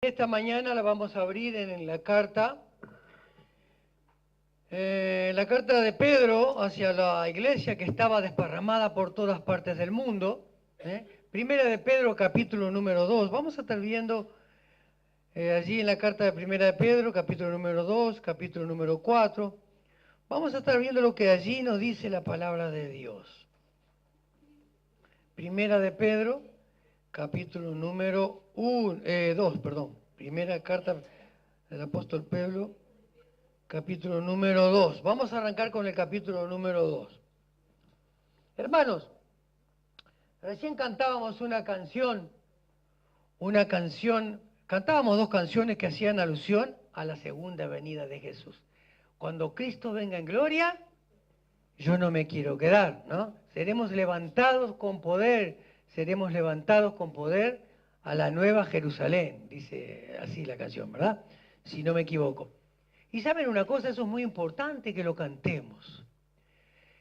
Esta mañana la vamos a abrir en la carta de Pedro hacia la iglesia que estaba desparramada por todas partes del mundo. Primera de Pedro, capítulo número 2. Vamos a estar viendo allí en la carta de Primera de Pedro, capítulo número 2, capítulo número 4. Vamos a estar viendo lo que allí nos dice la palabra de Dios. Primera de Pedro, capítulo número 2, perdón. Primera carta del apóstol Pedro, capítulo número 2. Vamos a arrancar con el capítulo número 2. Hermanos, recién cantábamos cantábamos dos canciones que hacían alusión a la segunda venida de Jesús. Cuando Cristo venga en gloria, yo no me quiero quedar, ¿no? Seremos levantados con poder a la nueva Jerusalén, dice así la canción, ¿verdad? Si no me equivoco. Y saben una cosa, eso es muy importante que lo cantemos.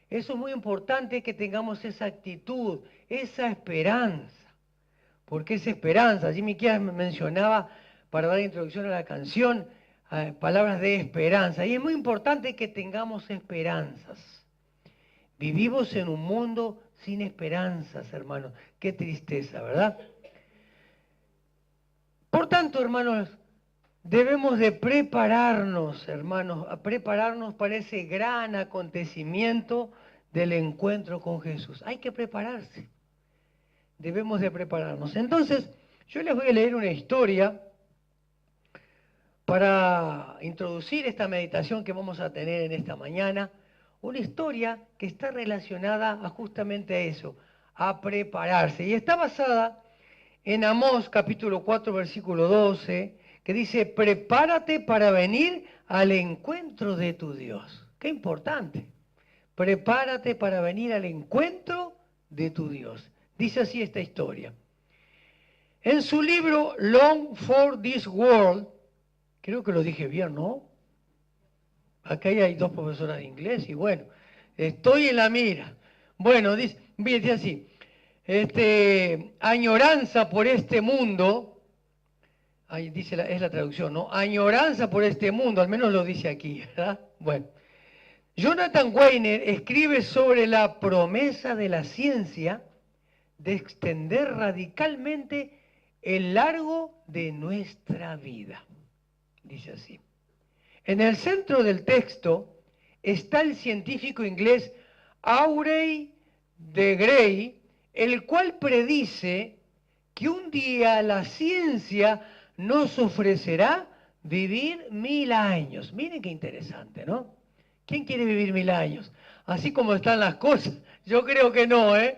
Eso es muy importante que tengamos esa actitud, esa esperanza. Porque esa esperanza, Jimmy Kias mencionaba, para dar introducción a la canción, palabras de esperanza. Y es muy importante que tengamos esperanzas. Vivimos en un mundo sin esperanzas, hermanos. Qué tristeza, ¿verdad? Por tanto, hermanos, debemos de prepararnos, hermanos, a prepararnos para ese gran acontecimiento del encuentro con Jesús. Hay que prepararse. Debemos de prepararnos. Entonces, yo les voy a leer una historia para introducir esta meditación que vamos a tener en esta mañana. Una historia que está relacionada justamente a eso, a prepararse. Y está basada en Amós capítulo 4, versículo 12, que dice, prepárate para venir al encuentro de tu Dios. Qué importante. Prepárate para venir al encuentro de tu Dios. Dice así esta historia. En su libro Long for this World, creo que lo dije bien, ¿no? Acá hay dos profesoras de inglés y bueno, estoy en la mira. Bueno, dice así, añoranza por este mundo, ahí dice es la traducción, ¿no? Añoranza por este mundo, al menos lo dice aquí, ¿verdad? Bueno, Jonathan Weiner escribe sobre la promesa de la ciencia de extender radicalmente el largo de nuestra vida. Dice así. En el centro del texto está el científico inglés Aurey de Grey, el cual predice que un día la ciencia nos ofrecerá vivir 1000 años. Miren qué interesante, ¿no? ¿Quién quiere vivir 1000 años? Así como están las cosas, yo creo que no, ¿eh?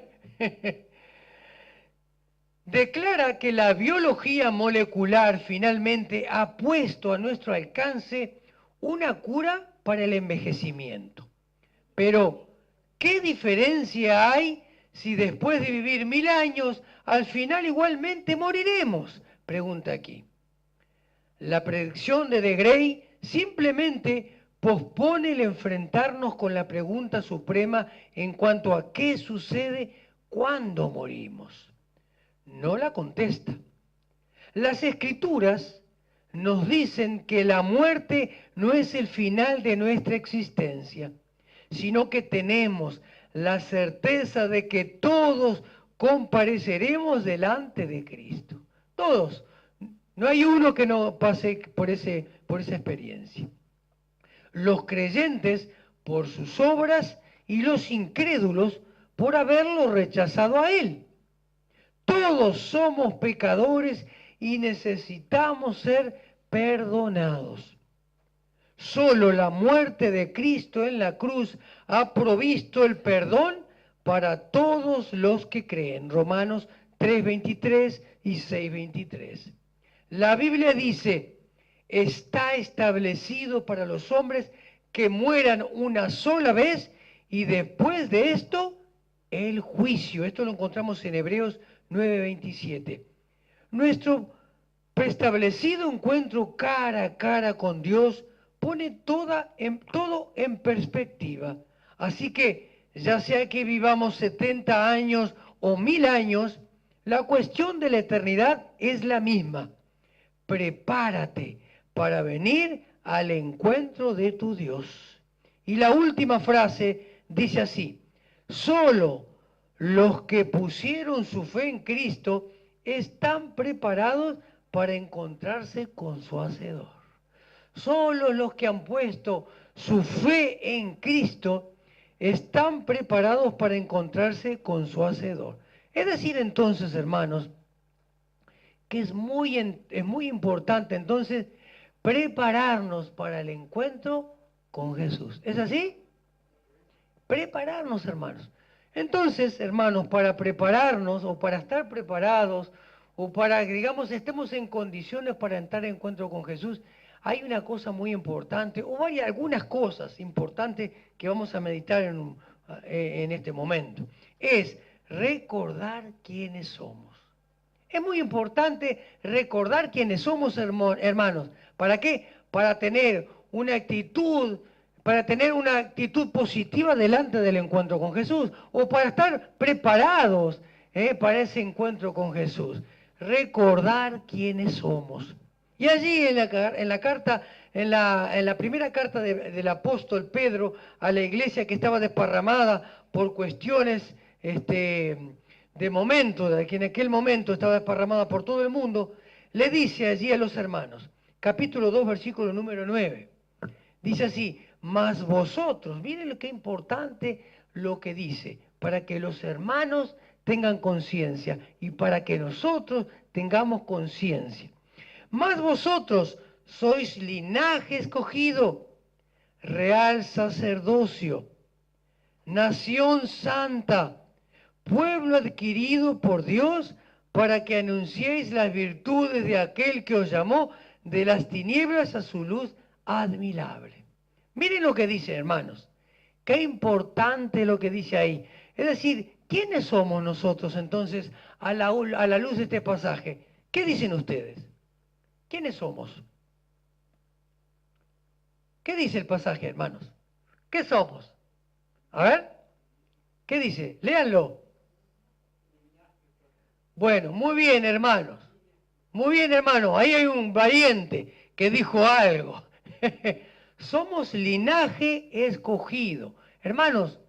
Declara que la biología molecular finalmente ha puesto a nuestro alcance una cura para el envejecimiento. Pero, ¿qué diferencia hay si después de vivir 1000 años, al final igualmente moriremos? Pregunta aquí. La predicción de Grey simplemente pospone el enfrentarnos con la pregunta suprema en cuanto a qué sucede cuando morimos. No la contesta. Las Escrituras nos dicen que la muerte no es el final de nuestra existencia, sino que tenemos la certeza de que todos compareceremos delante de Cristo. Todos. No hay uno que no pase por esa experiencia. Los creyentes por sus obras y los incrédulos por haberlo rechazado a Él. Todos somos pecadores y necesitamos ser perdonados. Solo la muerte de Cristo en la cruz ha provisto el perdón para todos los que creen. Romanos 3:23 y 6:23. La Biblia dice, está establecido para los hombres que mueran una sola vez y después de esto, el juicio. Esto lo encontramos en Hebreos 9:27. Nuestro preestablecido encuentro cara a cara con Dios pone todo en perspectiva. Así que, ya sea que vivamos 70 años o 1000 años, la cuestión de la eternidad es la misma. prepárate para venir al encuentro de tu Dios. Y la última frase dice así: solo los que pusieron su fe en Cristo están preparados para encontrarse con su Hacedor. Solo los que han puesto su fe en Cristo están preparados para encontrarse con su Hacedor. Es decir, entonces, hermanos, que es muy importante entonces prepararnos para el encuentro con Jesús. ¿Es así? Prepararnos, hermanos. Entonces, hermanos, para prepararnos o para estar preparados o para que, digamos, estemos en condiciones para entrar en encuentro con Jesús, hay una cosa muy importante, o hay algunas cosas importantes que vamos a meditar en este momento. Es recordar quiénes somos. Es muy importante recordar quiénes somos, hermanos. ¿Para qué? Para tener una actitud positiva delante del encuentro con Jesús, o para estar preparados para ese encuentro con Jesús. Recordar quiénes somos. Y allí en la primera carta del apóstol Pedro a la iglesia que estaba desparramada por cuestiones de momento, de que en aquel momento estaba desparramada por todo el mundo, le dice allí a los hermanos, capítulo 2, versículo número 9, dice así: mas vosotros, miren lo que es importante lo que dice, para que los hermanos tengan conciencia y para que nosotros tengamos conciencia. Mas vosotros sois linaje escogido, real sacerdocio, nación santa, pueblo adquirido por Dios, para que anunciéis las virtudes de aquel que os llamó de las tinieblas a su luz admirable. Miren lo que dice, hermanos. Qué importante lo que dice ahí. Es decir, ¿quiénes somos nosotros entonces a la luz de este pasaje? ¿Qué dicen ustedes? ¿Quiénes somos? ¿Qué dice el pasaje, hermanos? ¿Qué somos? A ver, ¿qué dice? Léanlo. Bueno, muy bien, hermanos. Muy bien, hermanos. Ahí hay un valiente que dijo algo. Somos linaje escogido. Hermanos,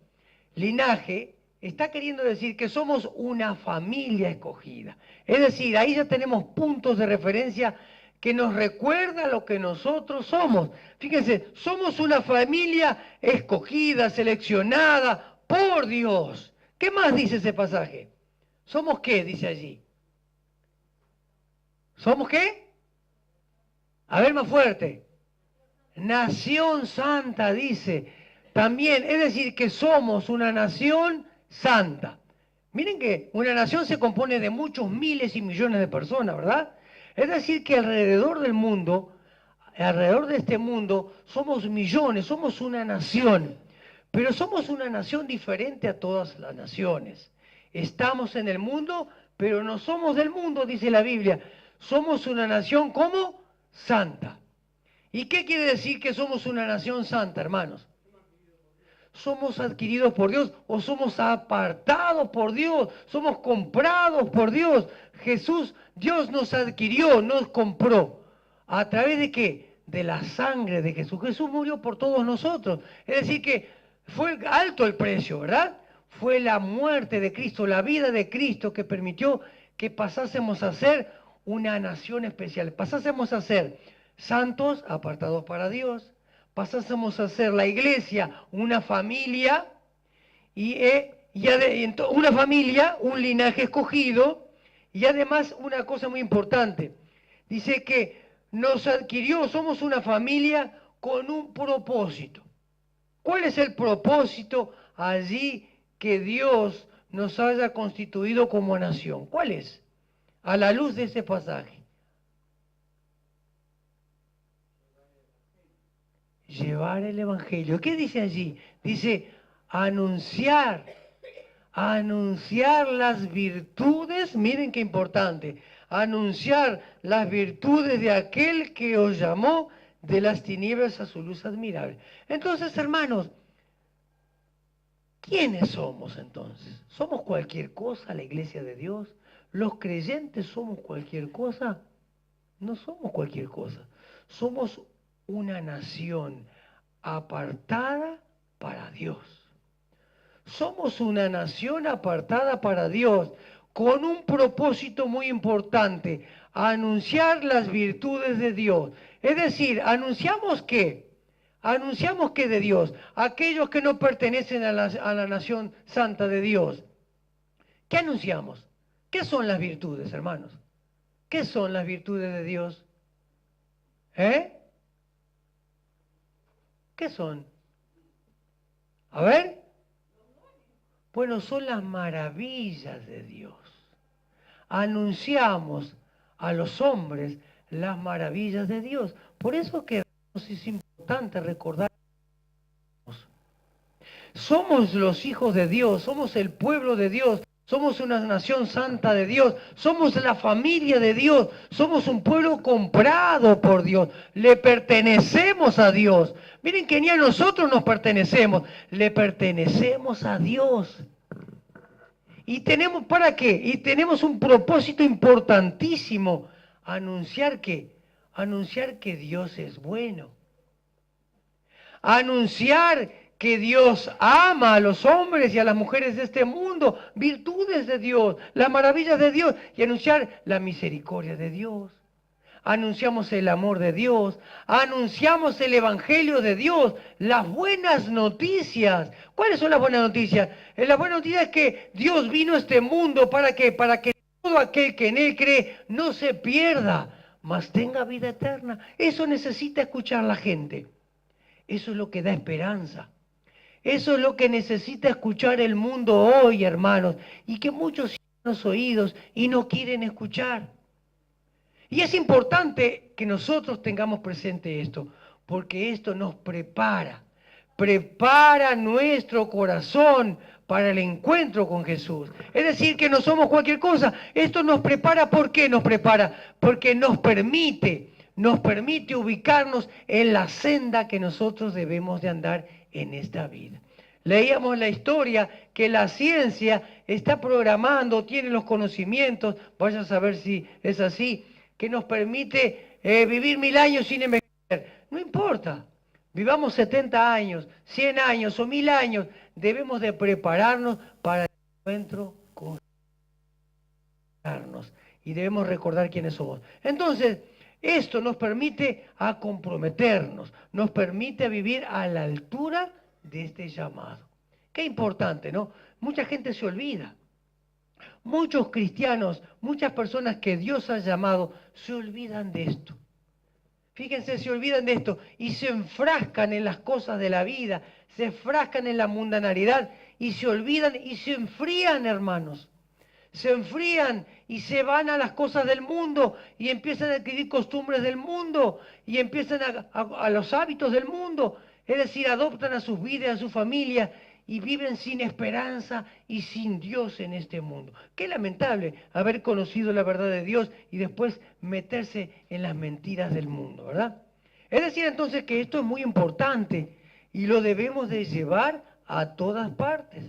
linaje está queriendo decir que somos una familia escogida. Es decir, ahí ya tenemos puntos de referencia que nos recuerda lo que nosotros somos. Fíjense, somos una familia escogida, seleccionada por Dios. ¿Qué más dice ese pasaje? ¿Somos qué? Dice allí. ¿Somos qué? A ver, más fuerte. Nación santa, dice. También, es decir, que somos una nación santa. Miren que una nación se compone de muchos miles y millones de personas, ¿verdad? Es decir, que alrededor del mundo, alrededor de este mundo, somos millones, somos una nación. Pero somos una nación diferente a todas las naciones. Estamos en el mundo, pero no somos del mundo, dice la Biblia. Somos una nación como santa. ¿Y qué quiere decir que somos una nación santa, hermanos? Somos adquiridos por Dios o somos apartados por Dios, somos comprados por Dios. Jesús, Dios nos adquirió, nos compró. ¿A través de qué? De la sangre de Jesús. Jesús murió por todos nosotros. Es decir que fue alto el precio, ¿verdad? Fue la muerte de Cristo, la vida de Cristo que permitió que pasásemos a ser una nación especial. Pasásemos a ser santos apartados para Dios, pasásemos a ser la iglesia una familia, una familia, un linaje escogido, y además una cosa muy importante, dice que nos adquirió, somos una familia con un propósito. ¿Cuál es el propósito allí que Dios nos haya constituido como nación? ¿Cuál es? A la luz de ese pasaje. Llevar el Evangelio. ¿Qué dice allí? Dice anunciar las virtudes, miren qué importante, anunciar las virtudes de aquel que os llamó de las tinieblas a su luz admirable. Entonces, hermanos, ¿quiénes somos entonces? ¿Somos cualquier cosa la iglesia de Dios? ¿Los creyentes somos cualquier cosa? No somos cualquier cosa. Somos una nación apartada para Dios. Somos una nación apartada para Dios con un propósito muy importante, anunciar las virtudes de Dios. Es decir, ¿anunciamos qué? Anunciamos que de Dios, aquellos que no pertenecen a la nación santa de Dios. ¿Qué anunciamos? ¿Qué son las virtudes, hermanos? ¿Qué son las virtudes de Dios? ¿Eh? ¿Qué son? A ver. Bueno, son las maravillas de Dios. Anunciamos a los hombres las maravillas de Dios. Por eso que es importante recordar. Somos los hijos de Dios, somos el pueblo de Dios, somos una nación santa de Dios, somos la familia de Dios, somos un pueblo comprado por Dios, le pertenecemos a Dios. Miren que ni a nosotros nos pertenecemos, le pertenecemos a Dios. ¿Y tenemos para qué? Y tenemos un propósito importantísimo, anunciar que, anunciar que Dios es bueno. Anunciar que Dios ama a los hombres y a las mujeres de este mundo, virtudes de Dios, las maravillas de Dios, y anunciar la misericordia de Dios. Anunciamos el amor de Dios, anunciamos el evangelio de Dios, las buenas noticias. ¿Cuáles son las buenas noticias? La buena noticia es que Dios vino a este mundo para que todo aquel que en él cree no se pierda, mas tenga vida eterna. Eso necesita escuchar la gente. Eso es lo que da esperanza. Eso es lo que necesita escuchar el mundo hoy, hermanos, y que muchos cierran los oídos y no quieren escuchar. Y es importante que nosotros tengamos presente esto, porque esto nos prepara nuestro corazón para el encuentro con Jesús. Es decir, que no somos cualquier cosa. Esto nos prepara, ¿por qué nos prepara? Porque nos permite ubicarnos en la senda que nosotros debemos de andar en esta vida. Leíamos la historia que la ciencia está programando, tiene los conocimientos, vaya a saber si es así, que nos permite vivir 1000 años sin envejecer. No importa, vivamos 70 años, 100 años o 1000 años, debemos de prepararnos para el encuentro con Jesús y debemos recordar quiénes somos. Entonces, esto nos permite a comprometernos, nos permite vivir a la altura de este llamado. Qué importante, ¿no? Mucha gente se olvida. Muchos cristianos, muchas personas que Dios ha llamado, se olvidan de esto. Fíjense, se olvidan de esto y se enfrascan en las cosas de la vida, se enfrascan en la mundanalidad y se olvidan y se enfrían, hermanos. Se enfrían y se van a las cosas del mundo y empiezan a adquirir costumbres del mundo y empiezan a los hábitos del mundo. Es decir, adoptan a sus vidas, a su familia y viven sin esperanza y sin Dios en este mundo. Qué lamentable haber conocido la verdad de Dios y después meterse en las mentiras del mundo, ¿verdad? Es decir, entonces que esto es muy importante y lo debemos de llevar a todas partes.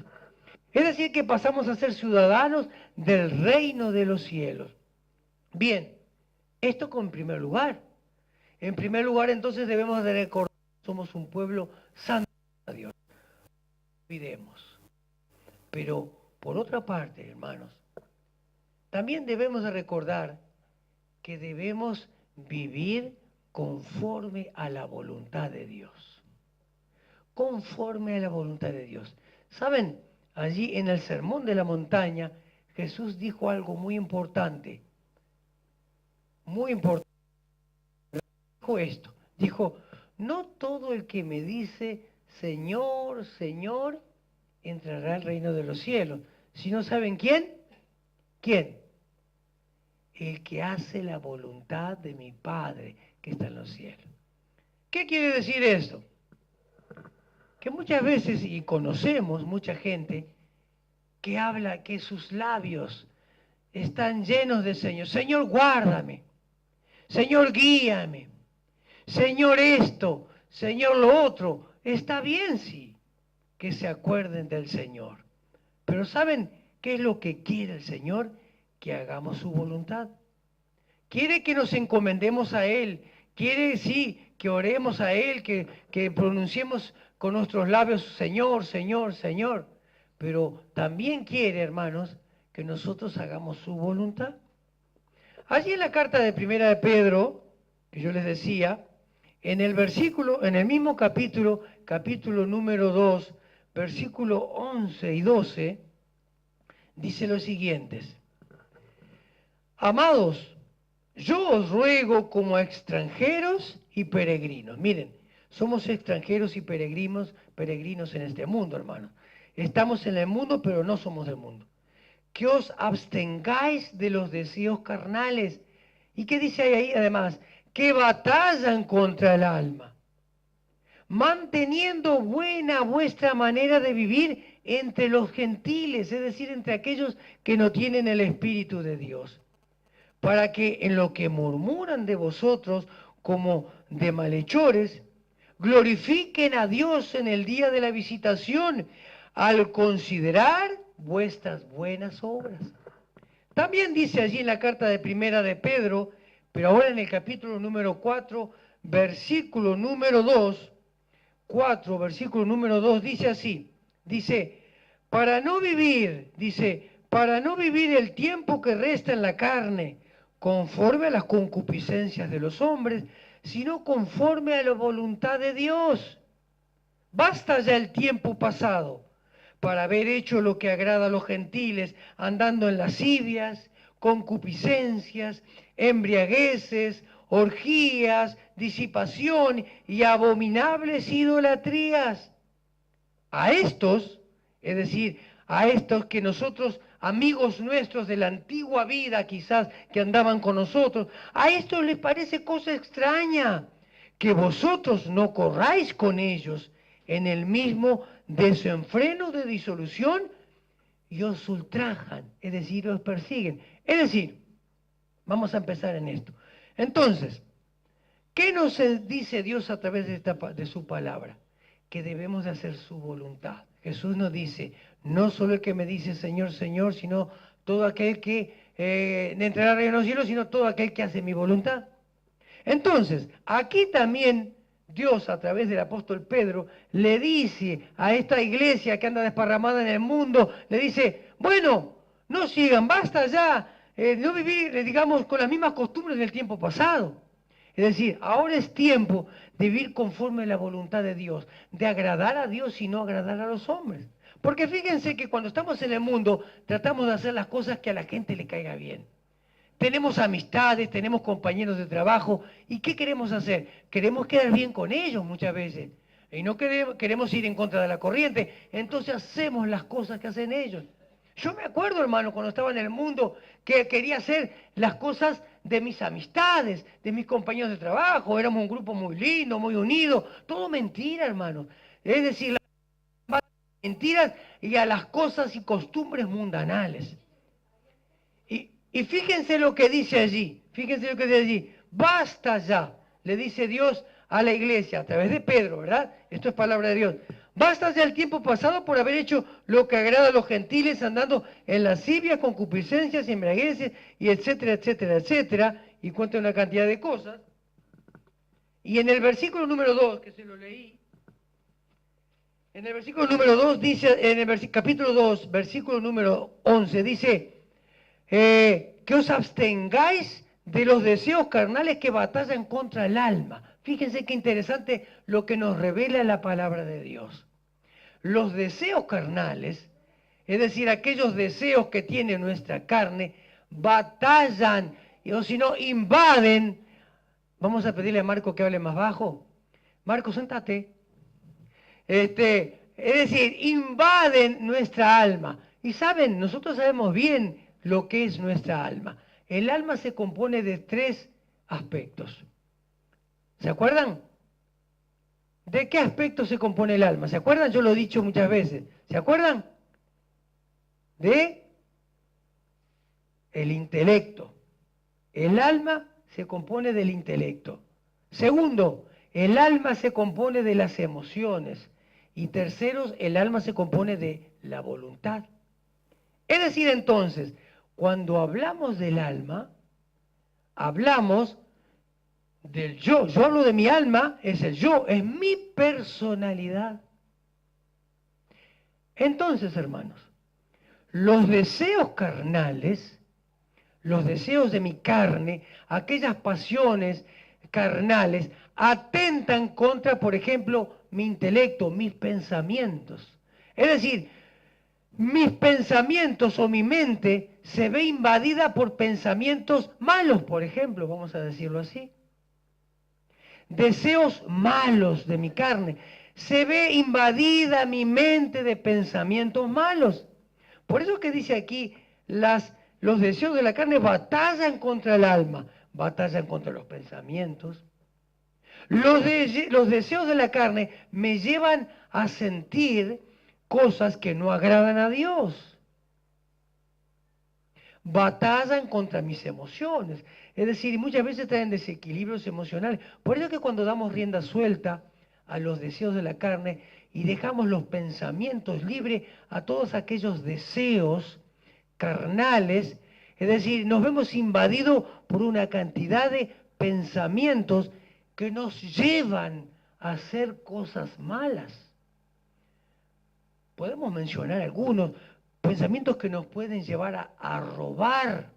Es decir, que pasamos a ser ciudadanos del reino de los cielos. Bien, esto en primer lugar. En primer lugar, entonces debemos de recordar que somos un pueblo santo a Dios. No olvidemos. Pero, por otra parte, hermanos, también debemos de recordar que debemos vivir conforme a la voluntad de Dios. Conforme a la voluntad de Dios. ¿Saben? Allí en el Sermón de la Montaña, Jesús dijo algo muy importante. Muy importante. Dijo esto. Dijo, no todo el que me dice, Señor, Señor, entrará al reino de los cielos. ¿Sino saben quién? ¿Quién? El que hace la voluntad de mi Padre que está en los cielos. ¿Qué quiere decir esto? Que muchas veces, y conocemos mucha gente, que habla que sus labios están llenos de Señor. Señor, guárdame. Señor, guíame. Señor, esto. Señor, lo otro. Está bien, sí, que se acuerden del Señor. Pero ¿saben qué es lo que quiere el Señor? Que hagamos su voluntad. quiere que nos encomendemos a Él, quiere, sí, que oremos a Él, que pronunciemos con nuestros labios, Señor, Señor, Señor. Pero también quiere, hermanos, que nosotros hagamos su voluntad. Allí en la carta de Primera de Pedro, que yo les decía, en el versículo, en el mismo capítulo, capítulo número 2, versículo 11 y 12, dice lo siguiente: Amados, yo os ruego como a extranjeros y peregrinos. Miren, somos extranjeros y peregrinos en este mundo, hermanos. Estamos en el mundo, pero no somos del mundo. Que os abstengáis de los deseos carnales. ¿Y qué dice ahí además? Que batallan contra el alma, manteniendo buena vuestra manera de vivir entre los gentiles, es decir, entre aquellos que no tienen el Espíritu de Dios, para que en lo que murmuran de vosotros como de malhechores, glorifiquen a Dios en el día de la visitación, al considerar vuestras buenas obras. También dice allí en la carta de Primera de Pedro, pero ahora en el capítulo número 4, versículo número 2, 4, versículo número 2, dice así, dice, para no vivir el tiempo que resta en la carne, conforme a las concupiscencias de los hombres, sino conforme a la voluntad de Dios. Basta ya el tiempo pasado para haber hecho lo que agrada a los gentiles, andando en lascivias, concupiscencias, embriagueces, orgías, disipación y abominables idolatrías. A estos, es decir, a estos que nosotros, amigos nuestros de la antigua vida quizás, que andaban con nosotros, a estos les parece cosa extraña que vosotros no corráis con ellos en el mismo desenfreno de disolución y os ultrajan, es decir, os persiguen. Es decir, vamos a empezar en esto. Entonces, ¿qué nos dice Dios a través de su palabra? Que debemos de hacer su voluntad. Jesús nos dice, no solo el que me dice Señor, Señor, sino todo aquel que entrará al reino de los cielos, sino todo aquel que hace mi voluntad. Entonces, aquí también Dios, a través del apóstol Pedro, le dice a esta iglesia que anda desparramada en el mundo, le dice, bueno, no sigan, basta ya, no vivir, digamos, con las mismas costumbres del tiempo pasado. Es decir, ahora es tiempo de vivir conforme a la voluntad de Dios, de agradar a Dios y no agradar a los hombres. Porque fíjense que cuando estamos en el mundo, tratamos de hacer las cosas que a la gente le caiga bien. Tenemos amistades, tenemos compañeros de trabajo, ¿y qué queremos hacer? Queremos quedar bien con ellos muchas veces, y no queremos ir en contra de la corriente, entonces hacemos las cosas que hacen ellos. Yo me acuerdo, hermano, cuando estaba en el mundo, que quería hacer las cosas de mis amistades, de mis compañeros de trabajo, éramos un grupo muy lindo, muy unido, todo mentira, hermano. Es decir, las mentiras y a las cosas y costumbres mundanales. Y fíjense lo que dice allí, fíjense lo que dice allí, basta ya, le dice Dios a la iglesia a través de Pedro, ¿verdad? Esto es palabra de Dios. Basta ya el tiempo pasado por haber hecho lo que agrada a los gentiles, andando en lascivias, concupiscencias, embriagueces, y etcétera, etcétera, etcétera, y cuenta una cantidad de cosas. Y en el versículo número 2, que se lo leí, en el versículo número 2 dice, en el capítulo 2, versículo número 11, dice, que os abstengáis de los deseos carnales que batallan contra el alma. Fíjense qué interesante lo que nos revela la palabra de Dios. Los deseos carnales, es decir, aquellos deseos que tiene nuestra carne, batallan, o si no, invaden. Vamos a pedirle a Marco que hable más bajo. Marco, sentate. Es decir, invaden nuestra alma. Y saben, nosotros sabemos bien lo que es nuestra alma. El alma se compone de 3 aspectos. ¿Se acuerdan? ¿De qué aspectos se compone el alma? ¿Se acuerdan? Yo lo he dicho muchas veces. ¿Se acuerdan? De el intelecto. El alma se compone del intelecto. Segundo, el alma se compone de las emociones. Y tercero, el alma se compone de la voluntad. Es decir, entonces, cuando hablamos del alma hablamos del yo. Yo hablo de mi alma, es el yo, es mi personalidad. Entonces, hermanos, los deseos carnales, los deseos de mi carne, aquellas pasiones carnales, atentan contra, por ejemplo, mi intelecto, mis pensamientos. Es decir, mis pensamientos o mi mente se ve invadida por pensamientos malos, por ejemplo, vamos a decirlo así. Deseos malos de mi carne. Se ve invadida mi mente de pensamientos malos. Por eso que dice aquí, los deseos de la carne batallan contra el alma, batallan contra los pensamientos. Los deseos de la carne me llevan a sentir cosas que no agradan a Dios. Batallan contra mis emociones. Es decir, muchas veces traen desequilibrios emocionales. Por eso que cuando damos rienda suelta a los deseos de la carne y dejamos los pensamientos libres a todos aquellos deseos carnales, es decir, nos vemos invadidos por una cantidad de pensamientos que nos llevan a hacer cosas malas. Podemos mencionar algunos pensamientos que nos pueden llevar a robar.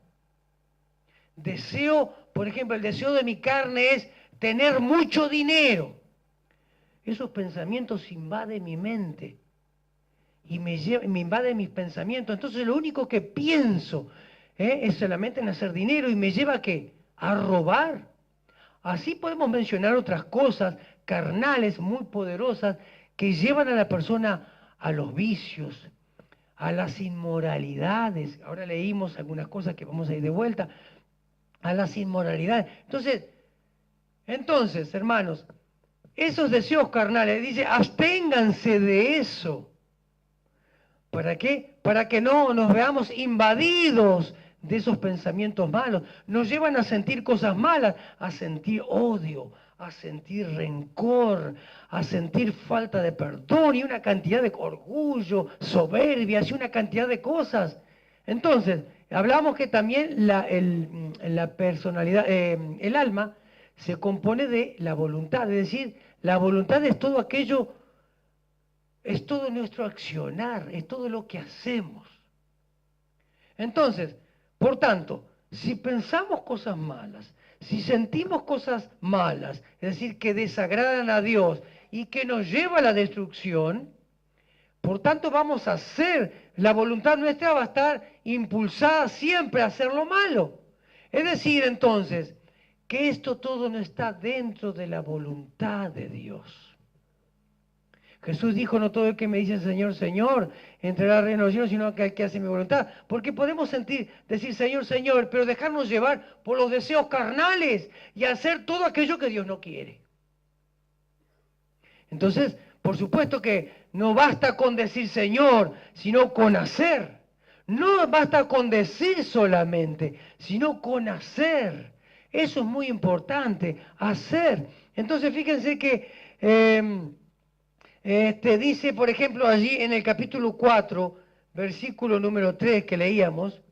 Deseo, por ejemplo, el deseo de mi carne es tener mucho dinero. Esos pensamientos invaden mi mente y me invaden mis pensamientos. Entonces lo único que pienso es solamente en hacer dinero y me lleva ¿a qué? A robar. Así podemos mencionar otras cosas carnales muy poderosas que llevan a la persona a los vicios, a las inmoralidades. Ahora leímos algunas cosas que vamos a ir de vuelta. A las inmoralidades. Entonces, hermanos, esos deseos carnales, dice, absténganse de eso. ¿Para qué? Para que no nos veamos invadidos de esos pensamientos malos. Nos llevan a sentir cosas malas, a sentir odio, a sentir rencor, a sentir falta de perdón y una cantidad de orgullo, soberbias y una cantidad de cosas. Entonces, hablamos que también la personalidad, el alma se compone de la voluntad, es decir, la voluntad es todo aquello, es todo nuestro accionar, es todo lo que hacemos. Entonces, por tanto, si pensamos cosas malas, si sentimos cosas malas, es decir, que desagradan a Dios y que nos lleva a la destrucción, por tanto vamos a hacer, la voluntad nuestra va a estar impulsada siempre a hacer lo malo. Es decir, entonces, que esto todo no está dentro de la voluntad de Dios. Jesús dijo, no todo el que me dice Señor, Señor, entrará al reino de los cielos, sino aquel que hace mi voluntad. Porque podemos decir Señor, Señor, pero dejarnos llevar por los deseos carnales y hacer todo aquello que Dios no quiere. Entonces, por supuesto que no basta con decir Señor, sino con hacer. No basta con decir solamente, sino con hacer. Eso es muy importante, hacer. Entonces, fíjense que dice, por ejemplo, allí en el capítulo 4, versículo número 3 que leíamos,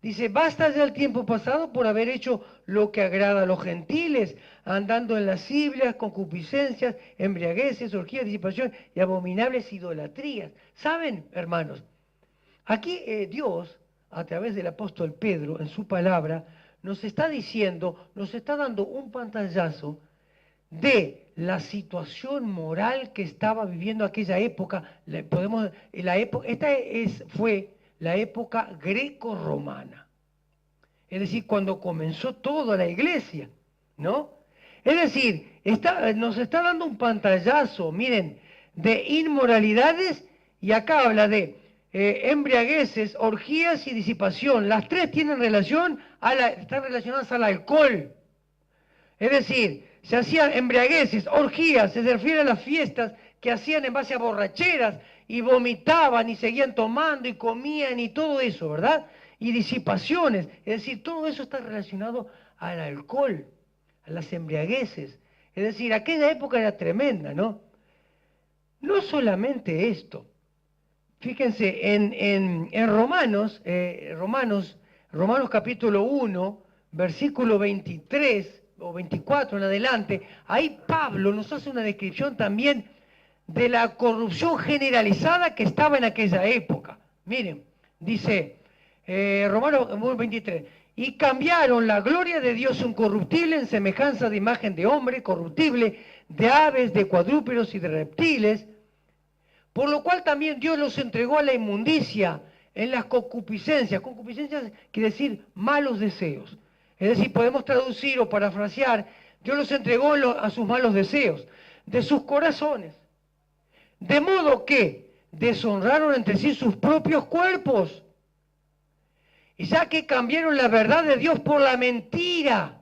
dice, basta ya el tiempo pasado por haber hecho lo que agrada a los gentiles, andando en lascivias, concupiscencias, embriagueces, orgías, disipación y abominables idolatrías. ¿Saben, hermanos? Aquí Dios, a través del apóstol Pedro, en su palabra, nos está diciendo, nos está dando un pantallazo de la situación moral que estaba viviendo aquella época. Fue la época greco-romana. Es decir, cuando comenzó toda la iglesia, ¿no? Es decir, nos está dando un pantallazo, miren, de inmoralidades, y acá habla de embriagueces, orgías y disipación. Las tres tienen relación, están relacionadas al alcohol. Es decir, se hacían embriagueces, orgías, se refiere a las fiestas que hacían en base a borracheras y vomitaban y seguían tomando y comían y todo eso, ¿verdad? Y disipaciones, es decir, todo eso está relacionado al alcohol, a las embriagueces. Es decir, aquella época era tremenda, ¿no? No solamente esto. Fíjense, en Romanos capítulo 1, versículo 23 o 24 en adelante, ahí Pablo nos hace una descripción también de la corrupción generalizada que estaba en aquella época. Miren, dice Romanos 23, y cambiaron la gloria de Dios incorruptible en semejanza de imagen de hombre corruptible, de aves, de cuadrúpedos y de reptiles, por lo cual también Dios los entregó a la inmundicia en las concupiscencias. Concupiscencias quiere decir malos deseos. Es decir, podemos traducir o parafrasear, Dios los entregó a sus malos deseos, de sus corazones. De modo que deshonraron entre sí sus propios cuerpos. Y ya que cambiaron la verdad de Dios por la mentira,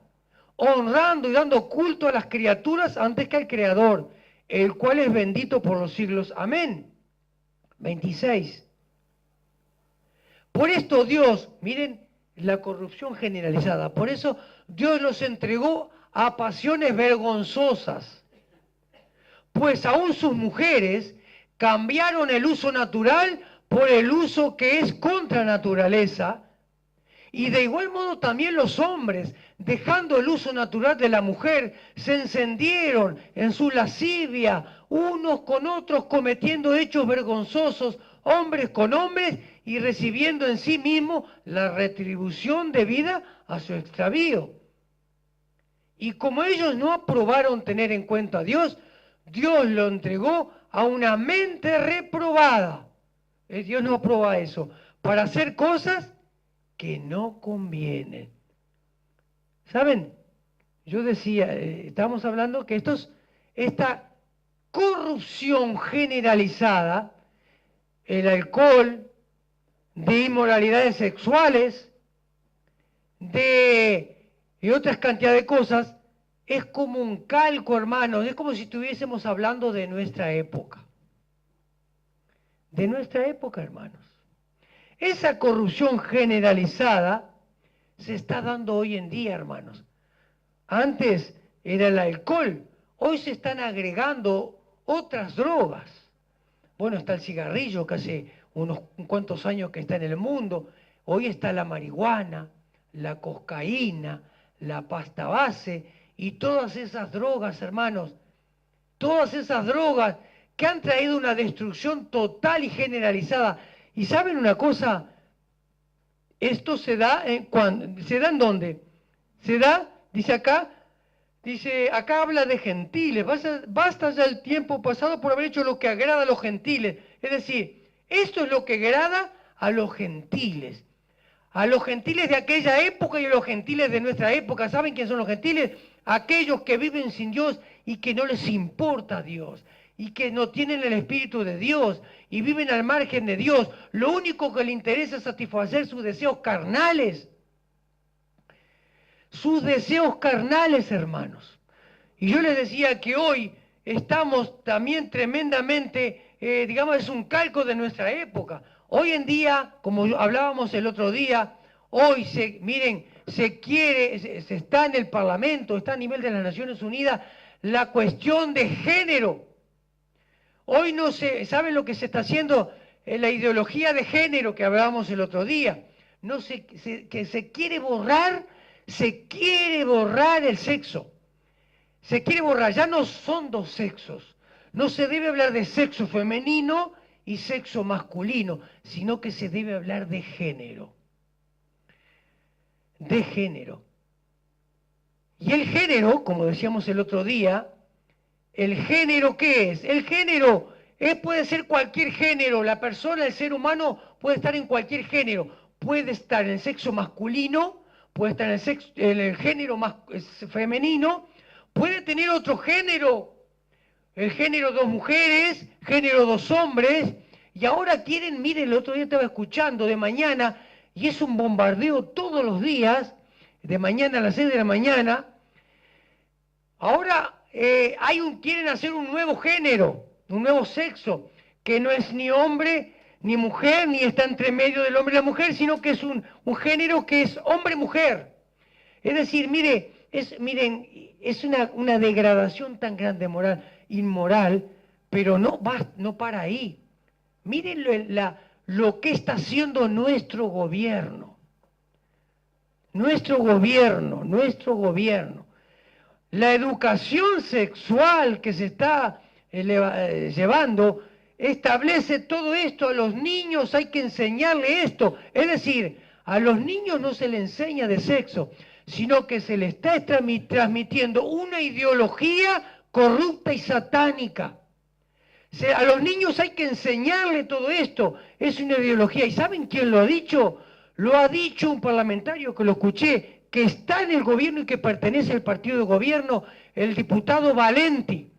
honrando y dando culto a las criaturas antes que al Creador, el cual es bendito por los siglos. Amén. 26. Por esto Dios, miren la corrupción generalizada, por eso Dios los entregó a pasiones vergonzosas. Pues aún sus mujeres cambiaron el uso natural por el uso que es contra naturaleza. Y de igual modo también los hombres, dejando el uso natural de la mujer, se encendieron en su lascivia, unos con otros cometiendo hechos vergonzosos, hombres con hombres, y recibiendo en sí mismo la retribución debida a su extravío. Y como ellos no aprobaron tener en cuenta a Dios, Dios lo entregó a una mente reprobada. Dios no aprueba eso, para hacer cosas que no convienen. ¿Saben? Yo decía, estamos hablando que esta corrupción generalizada, el alcohol, de inmoralidades sexuales, y otras cantidades de cosas, es como un calco, hermanos, es como si estuviésemos hablando de nuestra época. De nuestra época, hermanos. Esa corrupción generalizada se está dando hoy en día, hermanos. Antes era el alcohol, hoy se están agregando otras drogas. Bueno, está el cigarrillo, que hace unos cuantos años que está en el mundo. Hoy está la marihuana, la cocaína, la pasta base y todas esas drogas, hermanos. Todas esas drogas que han traído una destrucción total y generalizada. ¿Y saben una cosa? Esto se da ¿se da en dónde? Se da, dice acá habla de gentiles. Basta ya el tiempo pasado por haber hecho lo que agrada a los gentiles. Es decir, esto es lo que agrada a los gentiles. A los gentiles de aquella época y a los gentiles de nuestra época. ¿Saben quiénes son los gentiles? Aquellos que viven sin Dios y que no les importa Dios. Y que no tienen el Espíritu de Dios y viven al margen de Dios. Lo único que les interesa es satisfacer sus deseos carnales. Sus deseos carnales, hermanos. Y yo les decía que hoy estamos también tremendamente, digamos, es un calco de nuestra época. Hoy en día, como hablábamos el otro día, hoy miren, se está en el Parlamento, está a nivel de las Naciones Unidas, la cuestión de género. Hoy no ¿saben lo que se está haciendo? La ideología de género que hablábamos el otro día. Que se quiere borrar el sexo. Se quiere borrar, ya no son dos sexos. No se debe hablar de sexo femenino y sexo masculino, sino que se debe hablar de género. De género. Y el género, como decíamos el otro día, ¿el género qué es? El género puede ser cualquier género. La persona, el ser humano, puede estar en cualquier género. Puede estar en el sexo masculino, puede estar en el género femenino, puede tener otro género, el género dos mujeres, género dos hombres, y ahora quieren, miren, el otro día estaba escuchando de mañana, y es un bombardeo todos los días, de mañana a las 6 de la mañana, ahora quieren hacer un nuevo género, un nuevo sexo, que no es ni hombre ni mujer, ni está entre medio del hombre y la mujer, sino que es un género que es hombre-mujer. Es decir, miren, es una degradación tan grande inmoral, pero no para ahí. Miren lo que está haciendo nuestro gobierno. nuestro gobierno. La educación sexual que se está llevando establece todo esto. A los niños hay que enseñarle esto. Es decir, a los niños no se les enseña de sexo, sino que se les está transmitiendo una ideología corrupta y satánica. A los niños hay que enseñarle todo esto. Es una ideología. ¿Y saben quién lo ha dicho? Lo ha dicho un parlamentario que lo escuché, que está en el gobierno y que pertenece al partido de gobierno, el diputado Valenti.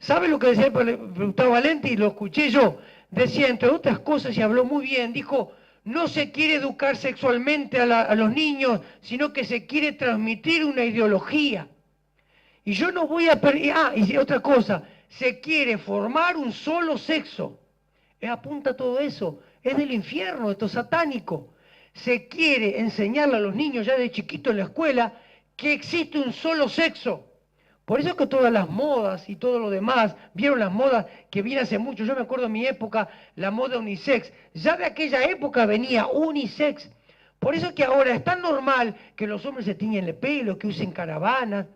¿Saben lo que decía el diputado Valenti? Lo escuché yo. Decía, entre otras cosas, y habló muy bien, dijo, no se quiere educar sexualmente a los niños, sino que se quiere transmitir una ideología. Y yo no voy a... y otra cosa, se quiere formar un solo sexo. Apunta todo eso. Es del infierno, esto es satánico. Se quiere enseñarle a los niños ya de chiquito en la escuela que existe un solo sexo. Por eso es que todas las modas y todo lo demás, vieron las modas que viene hace mucho, yo me acuerdo en mi época, la moda unisex, ya de aquella época venía unisex. Por eso es que ahora es tan normal que los hombres se tiñen el pelo, que usen caravanas,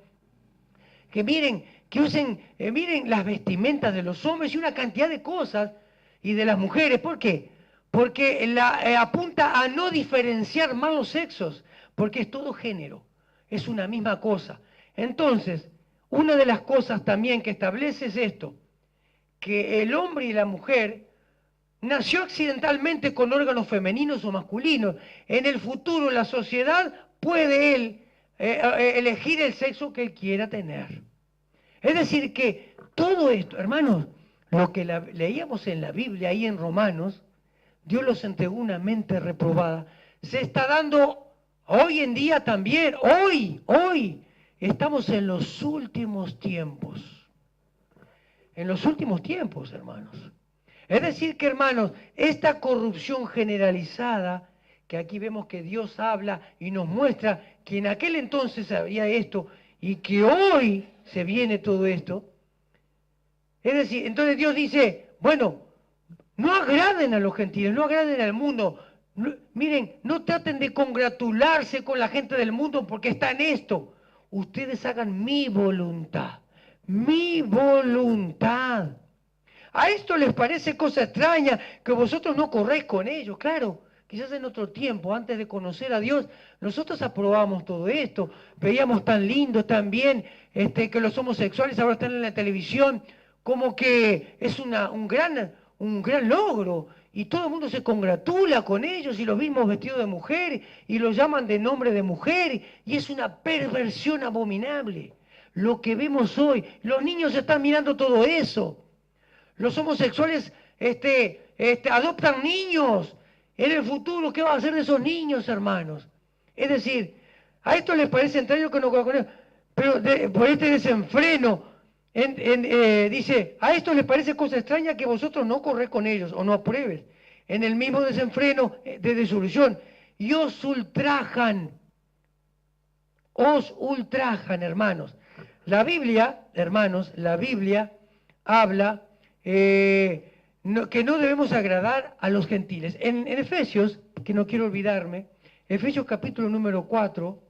que miren las vestimentas de los hombres y una cantidad de cosas, y de las mujeres. ¿Por qué? Porque apunta a no diferenciar más los sexos, porque es todo género, es una misma cosa. Entonces, una de las cosas también que establece es esto, que el hombre y la mujer nació accidentalmente con órganos femeninos o masculinos. En el futuro, la sociedad puede él elegir el sexo que él quiera tener. Es decir, que todo esto, hermanos, lo que leíamos en la Biblia, ahí en Romanos, Dios los entregó una mente reprobada. Se está dando hoy en día también, hoy, estamos en los últimos tiempos. En los últimos tiempos, hermanos. Es decir que, hermanos, esta corrupción generalizada, que aquí vemos que Dios habla y nos muestra que en aquel entonces había esto y que hoy se viene todo esto. Es decir, entonces Dios dice, bueno, no agraden a los gentiles, no agraden al mundo. Miren, no traten de congratularse con la gente del mundo porque está en esto. Ustedes hagan mi voluntad, mi voluntad. A esto les parece cosa extraña que vosotros no corréis con ellos, claro. Quizás en otro tiempo, antes de conocer a Dios, nosotros aprobamos todo esto, veíamos tan lindo, tan bien, que los homosexuales ahora están en la televisión, como que es un gran logro, y todo el mundo se congratula con ellos, y los mismos vestidos de mujer, y los llaman de nombre de mujer, y es una perversión abominable. Lo que vemos hoy, los niños están mirando todo eso. Los homosexuales adoptan niños. En el futuro, ¿qué va a hacer de esos niños, hermanos? Es decir, a esto les parece extraño que no con ellos, pero por este desenfreno, dice, a esto les parece cosa extraña que vosotros no corréis con ellos o no apruebes. En el mismo desenfreno de disolución. Y os ultrajan, hermanos. La Biblia, hermanos, la Biblia habla que no debemos agradar a los gentiles. En Efesios, que no quiero olvidarme, Efesios capítulo número 4,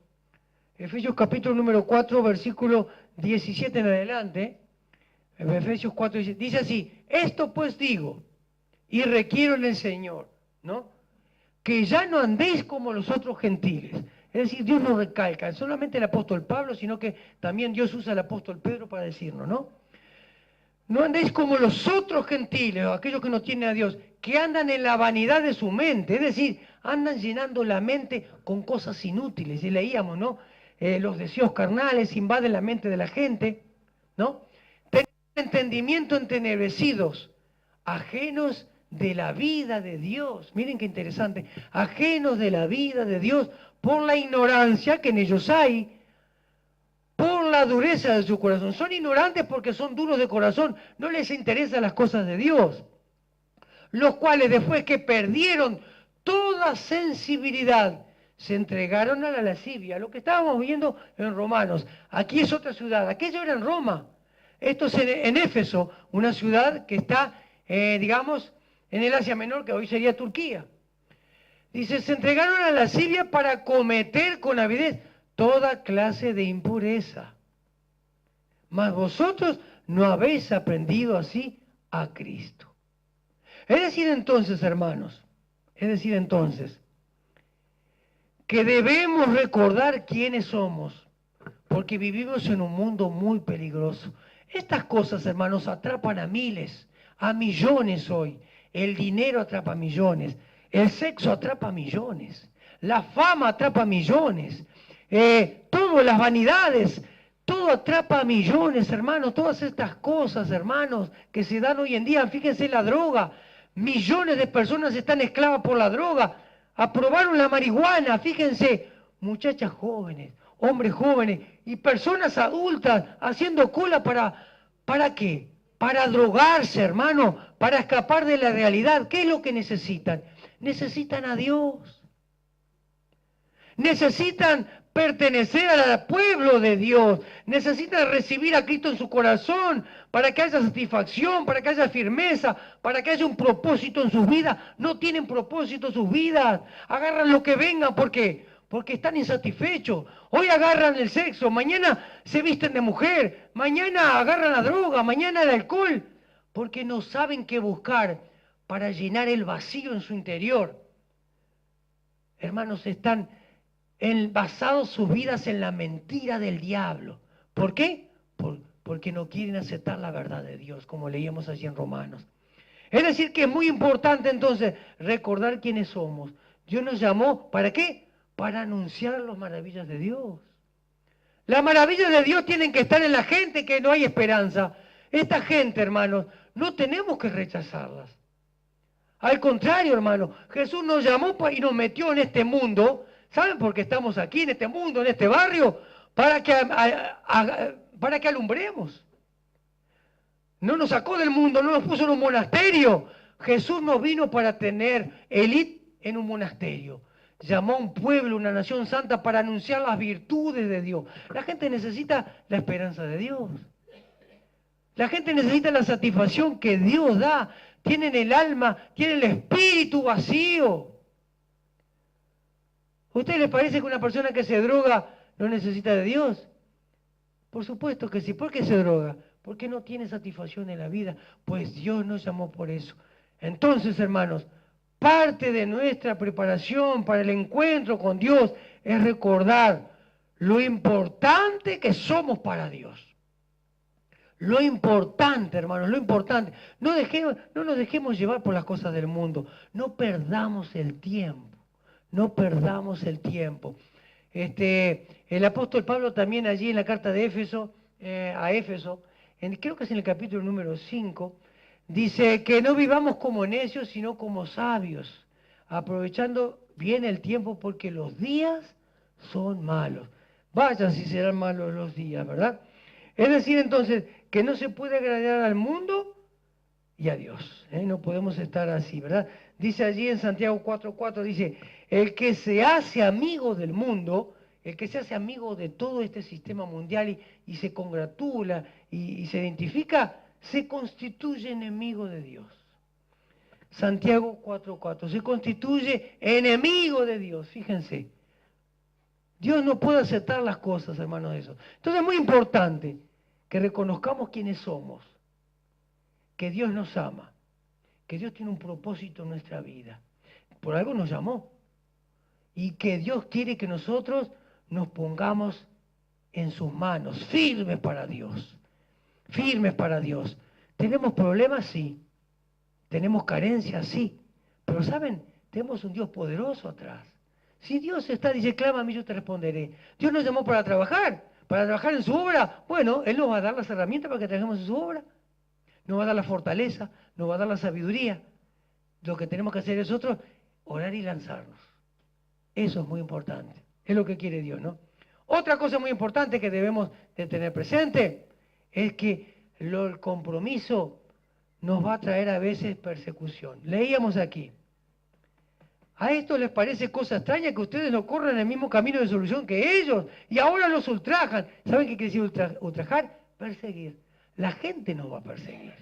versículo 17 en adelante, Efesios 4 dice así, esto pues digo, y requiero en el Señor, ¿no? Que ya no andéis como los otros gentiles. Es decir, Dios no recalca, solamente el apóstol Pablo, sino que también Dios usa al apóstol Pedro para decirnos, ¿no? No andéis como los otros gentiles, o aquellos que no tienen a Dios, que andan en la vanidad de su mente, es decir, andan llenando la mente con cosas inútiles. Y leíamos, ¿no? Los deseos carnales invaden la mente de la gente, ¿no? Teniendo entendimiento entenebrecidos, ajenos de la vida de Dios. Miren qué interesante, ajenos de la vida de Dios por la ignorancia que en ellos hay, por la dureza de su corazón. Son ignorantes porque son duros de corazón, no les interesan las cosas de Dios, los cuales después que perdieron toda sensibilidad, se entregaron a la lascivia, lo que estábamos viendo en Romanos. Aquí es otra ciudad, aquello era en Roma, esto es en Éfeso, una ciudad que está, digamos, en el Asia Menor, que hoy sería Turquía. Dice, se entregaron a la lascivia para cometer con avidez toda clase de impureza. Mas vosotros no habéis aprendido así a Cristo. Es decir entonces, hermanos, que debemos recordar quiénes somos, porque vivimos en un mundo muy peligroso. Estas cosas, hermanos, atrapan a miles, a millones hoy. El dinero atrapa a millones, el sexo atrapa a millones, la fama atrapa a millones, todas las vanidades, todo atrapa a millones, hermanos. Todas estas cosas, hermanos, que se dan hoy en día. Fíjense la droga. Millones de personas están esclavas por la droga. Aprobaron la marihuana, fíjense, muchachas jóvenes, hombres jóvenes y personas adultas haciendo cola ¿para qué? Para drogarse, hermano, para escapar de la realidad. ¿Qué es lo que necesitan? Necesitan a Dios. Necesitan pertenecer al pueblo de Dios. Necesitan recibir a Cristo en su corazón para que haya satisfacción, para que haya firmeza, para que haya un propósito en sus vidas. No tienen propósito en sus vidas. Agarran lo que venga. ¿Por qué? Porque están insatisfechos. Hoy agarran el sexo, mañana se visten de mujer, mañana agarran la droga, mañana el alcohol, porque no saben qué buscar para llenar el vacío en su interior. Hermanos, están basados sus vidas en la mentira del diablo. ¿Por qué? Porque no quieren aceptar la verdad de Dios, como leíamos allí en Romanos. Es decir, que es muy importante entonces recordar quiénes somos. Dios nos llamó, ¿para qué? Para anunciar las maravillas de Dios. Las maravillas de Dios tienen que estar en la gente, que no hay esperanza. Esta gente, hermanos, no tenemos que rechazarlas. Al contrario, hermano, Jesús nos llamó y nos metió en este mundo. ¿Saben por qué estamos aquí, en este mundo, en este barrio? Para que alumbremos. No nos sacó del mundo, no nos puso en un monasterio. Jesús no vino para tener élite en un monasterio. Llamó a un pueblo, una nación santa, para anunciar las virtudes de Dios. La gente necesita la esperanza de Dios. La gente necesita la satisfacción que Dios da. Tienen el alma, tienen el espíritu vacío. ¿A ustedes les parece que una persona que se droga no necesita de Dios? Por supuesto que sí. ¿Por qué se droga? Porque no tiene satisfacción en la vida. Pues Dios nos llamó por eso. Entonces, hermanos, parte de nuestra preparación para el encuentro con Dios es recordar lo importante que somos para Dios. Lo importante, hermanos, lo importante. No nos dejemos llevar por las cosas del mundo. No perdamos el tiempo. No perdamos el tiempo. El apóstol Pablo también allí en la carta de Éfeso, a Éfeso, creo que es en el capítulo número 5, dice que no vivamos como necios, sino como sabios, aprovechando bien el tiempo porque los días son malos. Vaya si serán malos los días, ¿verdad? Es decir, entonces, que no se puede agradar al mundo y a Dios. No podemos estar así, ¿verdad? Dice allí en Santiago 4:4, dice, el que se hace amigo del mundo, el que se hace amigo de todo este sistema mundial y se congratula y se identifica, se constituye enemigo de Dios. Santiago 4:4, se constituye enemigo de Dios, fíjense. Dios no puede aceptar las cosas, hermanos, de eso. Entonces es muy importante que reconozcamos quiénes somos, que Dios nos ama, que Dios tiene un propósito en nuestra vida. Por algo nos llamó. Y que Dios quiere que nosotros nos pongamos en sus manos, firmes para Dios. Firmes para Dios. ¿Tenemos problemas? Sí. ¿Tenemos carencias? Sí. Pero ¿saben? Tenemos un Dios poderoso atrás. Si Dios dice, clama a mí, yo te responderé. Dios nos llamó para trabajar en su obra. Bueno, Él nos va a dar las herramientas para que trabajemos en su obra. Nos va a dar la fortaleza, nos va a dar la sabiduría. Lo que tenemos que hacer es nosotros, orar y lanzarnos. Eso es muy importante. Es lo que quiere Dios, ¿no? Otra cosa muy importante que debemos de tener presente es que el compromiso nos va a traer a veces persecución. Leíamos aquí. ¿A esto les parece cosa extraña que ustedes no corran el mismo camino de solución que ellos? Y ahora los ultrajan. ¿Saben qué quiere decir ultrajar? Perseguir. La gente nos va a perseguir.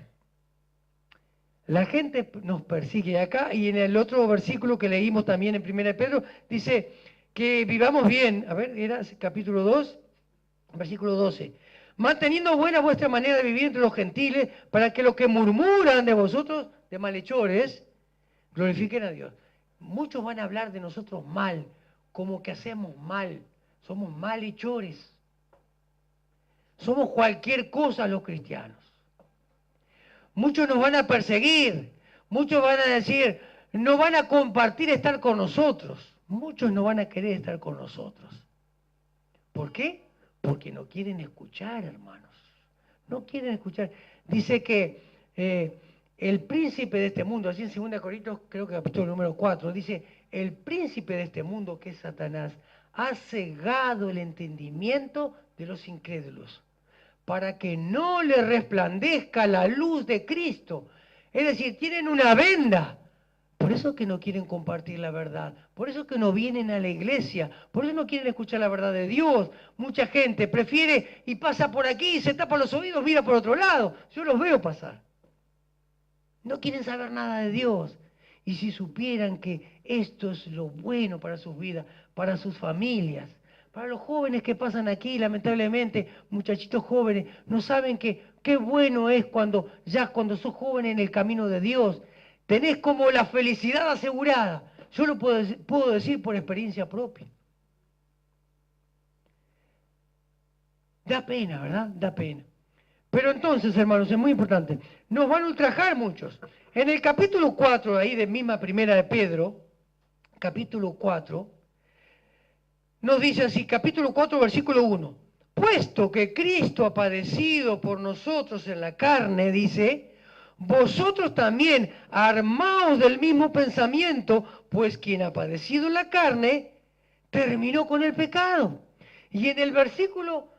La gente nos persigue acá, y en el otro versículo que leímos también en 1 Pedro, dice que vivamos bien. A ver, era capítulo 2, versículo 12. Manteniendo buena vuestra manera de vivir entre los gentiles, para que los que murmuran de vosotros, de malhechores, glorifiquen a Dios. Muchos van a hablar de nosotros mal, como que hacemos mal. Somos malhechores. Somos cualquier cosa los cristianos. Muchos nos van a perseguir. Muchos van a decir, no van a compartir estar con nosotros. Muchos no van a querer estar con nosotros. ¿Por qué? Porque no quieren escuchar, hermanos. No quieren escuchar. Dice que el príncipe de este mundo, así en 2 Corintios, creo que capítulo número 4, dice, el príncipe de este mundo, que es Satanás, ha cegado el entendimiento de los incrédulos, para que no le resplandezca la luz de Cristo. Es decir, tienen una venda. Por eso que no quieren compartir la verdad, por eso que no vienen a la iglesia, por eso no quieren escuchar la verdad de Dios. Mucha gente prefiere y pasa por aquí, se tapa los oídos, mira por otro lado. Yo los veo pasar. No quieren saber nada de Dios. Y si supieran que esto es lo bueno para sus vidas, para sus familias, para los jóvenes que pasan aquí, lamentablemente, muchachitos jóvenes, no saben que qué bueno es cuando sos jóvenes en el camino de Dios. Tenés como la felicidad asegurada. Yo lo puedo decir por experiencia propia. Da pena, ¿verdad? Da pena. Pero entonces, hermanos, es muy importante. Nos van a ultrajar muchos. En el capítulo 4, ahí de misma primera de Pedro, capítulo 4, nos dice así, capítulo 4, versículo 1. Puesto que Cristo ha padecido por nosotros en la carne, dice, vosotros también armaos del mismo pensamiento, pues quien ha padecido en la carne, terminó con el pecado. Y en el versículo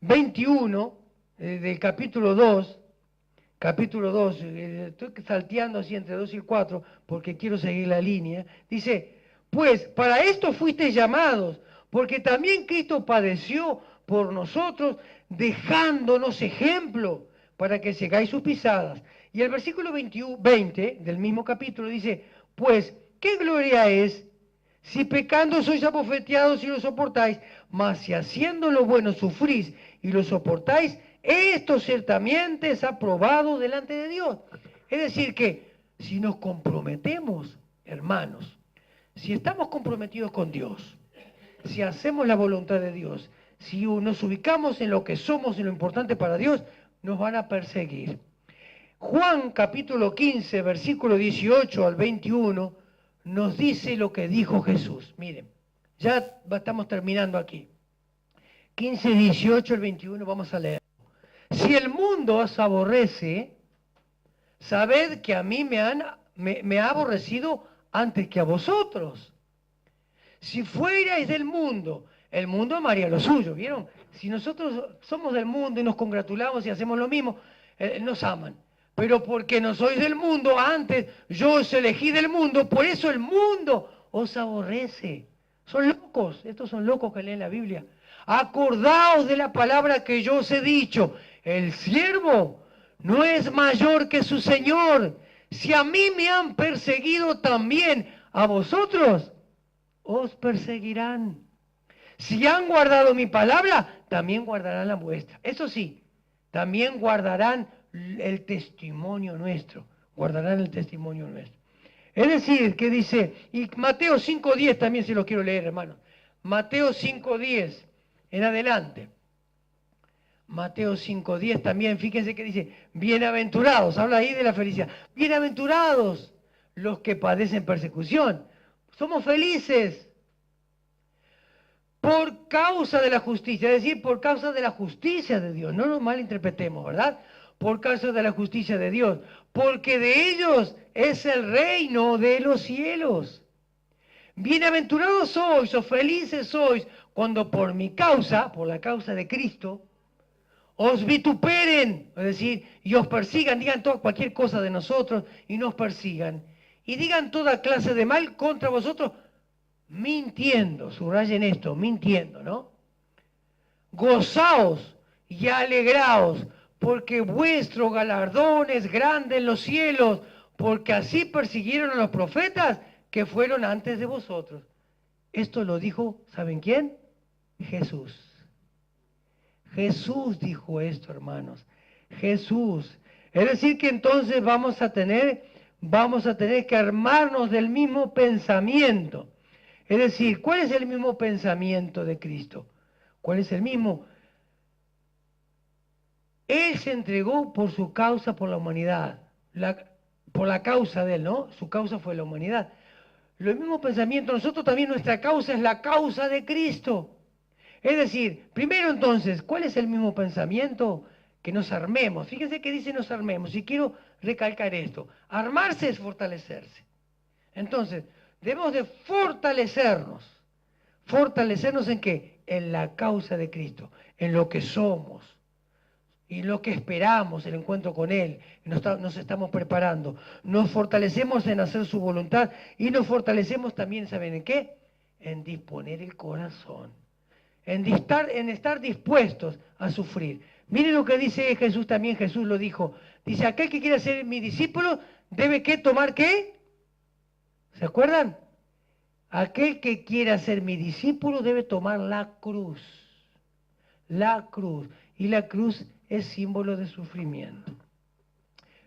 21 del capítulo 2, estoy salteando así entre 2 y 4 porque quiero seguir la línea, dice, pues para esto fuisteis llamados, porque también Cristo padeció por nosotros, dejándonos ejemplo para que sigáis sus pisadas. Y el versículo 20 del mismo capítulo dice, pues, ¿qué gloria es si pecando sois abofeteados y lo soportáis? Mas si haciendo lo bueno sufrís y lo soportáis, esto ciertamente es aprobado delante de Dios. Es decir que si nos comprometemos, hermanos, si estamos comprometidos con Dios, si hacemos la voluntad de Dios, si nos ubicamos en lo que somos y lo importante para Dios, nos van a perseguir. Juan capítulo 15, versículo 18 al 21, nos dice lo que dijo Jesús. Miren, ya estamos terminando aquí. 15, 18 al 21, vamos a leer. Si el mundo os aborrece, sabed que a mí me ha aborrecido antes que a vosotros. Si fuerais del mundo, el mundo amaría lo suyo, ¿vieron? Si nosotros somos del mundo y nos congratulamos y hacemos lo mismo, nos aman. Pero porque no sois del mundo, antes yo os elegí del mundo, por eso el mundo os aborrece. Son locos, estos son locos que leen la Biblia. Acordaos de la palabra que yo os he dicho, el siervo no es mayor que su Señor. Si a mí me han perseguido también, a vosotros os perseguirán. Si han guardado mi palabra, también guardarán la vuestra. Eso sí, también guardarán el testimonio nuestro. Guardarán el testimonio nuestro. Es decir, que dice, y Mateo 5:10 también se lo quiero leer, hermano. Mateo 5:10 en adelante. Mateo 5:10 también, fíjense que dice, bienaventurados, habla ahí de la felicidad. Bienaventurados los que padecen persecución. Somos felices por causa de la justicia, es decir, por causa de la justicia de Dios. No lo malinterpretemos, ¿verdad? Por causa de la justicia de Dios. Porque de ellos es el reino de los cielos. Bienaventurados sois o felices sois cuando por mi causa, por la causa de Cristo, os vituperen, es decir, y os persigan, digan cualquier cosa de nosotros y nos persigan. Y digan toda clase de mal contra vosotros, mintiendo, subrayen esto, mintiendo, ¿no? Gozaos y alegraos, porque vuestro galardón es grande en los cielos, porque así persiguieron a los profetas que fueron antes de vosotros. Esto lo dijo, ¿saben quién? Jesús. Jesús dijo esto, hermanos. Jesús. Es decir que entonces vamos a tener que armarnos del mismo pensamiento. Es decir, ¿cuál es el mismo pensamiento de Cristo? ¿Cuál es el mismo? Él se entregó por su causa, por la humanidad. Por la causa de Él, ¿no? Su causa fue la humanidad. Lo mismo pensamiento, nosotros también nuestra causa es la causa de Cristo. Es decir, primero entonces, ¿cuál es el mismo pensamiento? Que nos armemos. Fíjense que dice nos armemos. Y quiero recalcar esto. Armarse es fortalecerse. Entonces, debemos de fortalecernos. ¿Fortalecernos en qué? En la causa de Cristo, en lo que somos y lo que esperamos, el encuentro con Él. Nos estamos preparando. Nos fortalecemos en hacer su voluntad y nos fortalecemos también, ¿saben en qué? En disponer el corazón. En estar dispuestos a sufrir. Miren lo que dice Jesús también, Jesús lo dijo. Dice, aquel que quiera ser mi discípulo debe ¿qué? ¿Tomar qué? ¿Se acuerdan? Aquel que quiera ser mi discípulo debe tomar la cruz. La cruz. Y la cruz es símbolo de sufrimiento.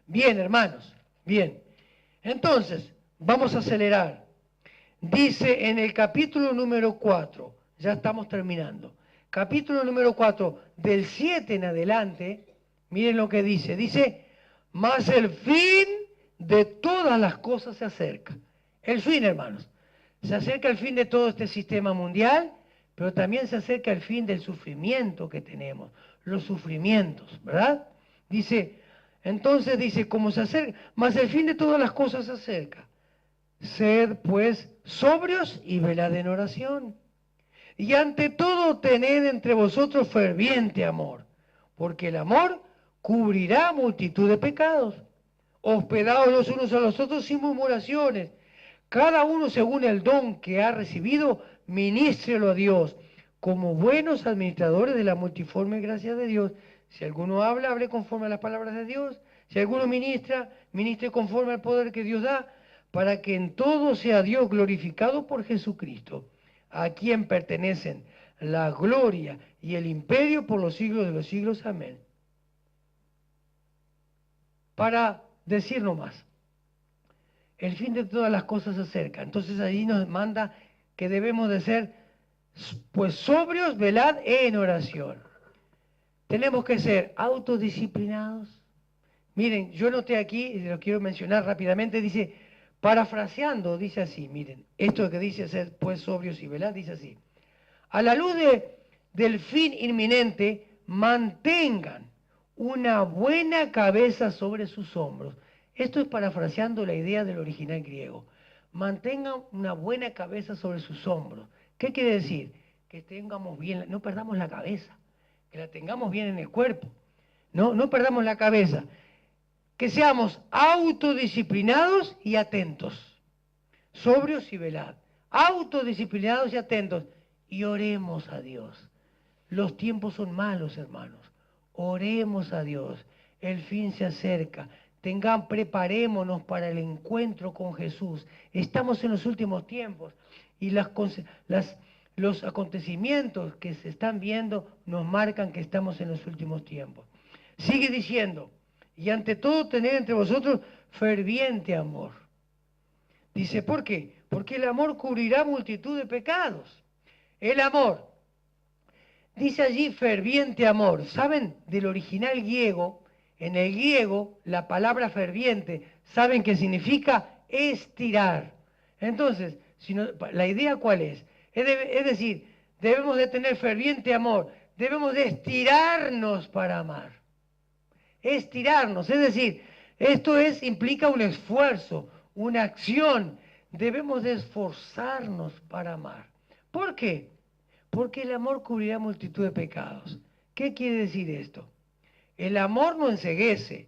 Bien, hermanos. Bien. Entonces, vamos a acelerar. Dice en el capítulo número 4, ya estamos terminando. Capítulo número 4, del 7 en adelante, miren lo que dice. Dice, mas el fin de todas las cosas se acerca. El fin, hermanos. Se acerca el fin de todo este sistema mundial, pero también se acerca el fin del sufrimiento que tenemos. Los sufrimientos, ¿verdad? Dice, entonces dice, como se acerca, mas el fin de todas las cosas se acerca. Sed pues sobrios y velad en oración. Y ante todo tened entre vosotros ferviente amor, porque el amor cubrirá multitud de pecados. Hospedaos los unos a los otros sin murmuraciones. Cada uno según el don que ha recibido, ministrelo a Dios, como buenos administradores de la multiforme gracia de Dios. Si alguno habla, hable conforme a las palabras de Dios. Si alguno ministra, ministre conforme al poder que Dios da, para que en todo sea Dios glorificado por Jesucristo, a quien pertenecen la gloria y el imperio por los siglos de los siglos. Amén. Para decir nomás, el fin de todas las cosas se acerca. Entonces allí nos manda que debemos de ser, pues, sobrios, velad en oración. Tenemos que ser autodisciplinados. Miren, yo noté aquí, y lo quiero mencionar rápidamente, dice, parafraseando, dice así, miren, esto que dice ser pues sobrios y velad, dice así. A la luz del fin inminente, mantengan una buena cabeza sobre sus hombros. Esto es parafraseando la idea del original griego. Mantengan una buena cabeza sobre sus hombros. ¿Qué quiere decir? Que tengamos bien, no perdamos la cabeza, que la tengamos bien en el cuerpo. No perdamos la cabeza. Que seamos autodisciplinados y atentos. Sobrios y velad. Autodisciplinados y atentos. Y oremos a Dios. Los tiempos son malos, hermanos. Oremos a Dios. El fin se acerca. Preparémonos para el encuentro con Jesús. Estamos en los últimos tiempos y los acontecimientos que se están viendo nos marcan que estamos en los últimos tiempos. Sigue diciendo, y ante todo tener entre vosotros ferviente amor. Dice, ¿por qué? Porque el amor cubrirá multitud de pecados. El amor. Dice allí ferviente amor. ¿Saben? Del original griego, en el griego, la palabra ferviente, ¿saben qué significa? Estirar. Entonces, ¿la idea cuál es? Es decir, debemos de tener ferviente amor, debemos de estirarnos para amar. Estirarnos, es decir, esto implica un esfuerzo, una acción. Debemos de esforzarnos para amar. ¿Por qué? Porque el amor cubrirá multitud de pecados. ¿Qué quiere decir esto? El amor no enceguece,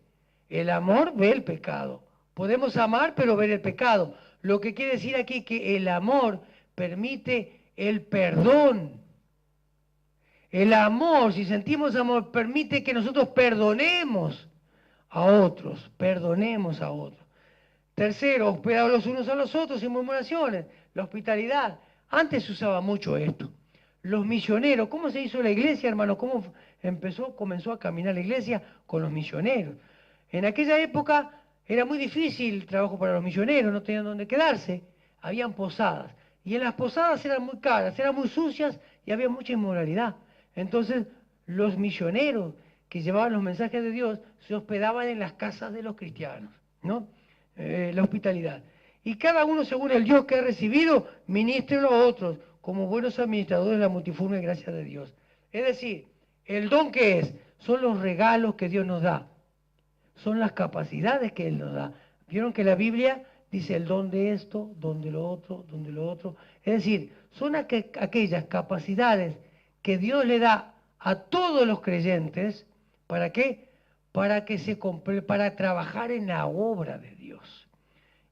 el amor ve el pecado. Podemos amar pero ver el pecado. Lo que quiere decir aquí que el amor permite el perdón. El amor, si sentimos amor, permite que nosotros perdonemos a otros, perdonemos a otros. Tercero, hospedados los unos a los otros sin murmuraciones. La hospitalidad. Antes se usaba mucho esto. Los misioneros, ¿cómo se hizo la iglesia, hermano? ¿Cómo comenzó a caminar la iglesia? Con los misioneros. En aquella época era muy difícil el trabajo para los misioneros, no tenían dónde quedarse. Habían posadas. Y en las posadas eran muy caras, eran muy sucias y había mucha inmoralidad. Entonces, los misioneros que llevaban los mensajes de Dios se hospedaban en las casas de los cristianos, ¿no? La hospitalidad. Y cada uno, según el Dios que ha recibido, ministre a otros, como buenos administradores de la multiforme gracia de Dios. Es decir, el don que es, son los regalos que Dios nos da, son las capacidades que Él nos da. Vieron que la Biblia dice el don de esto, don de lo otro, don de lo otro. Es decir, son aquellas capacidades que Dios le da a todos los creyentes, ¿para qué? Para trabajar en la obra de Dios.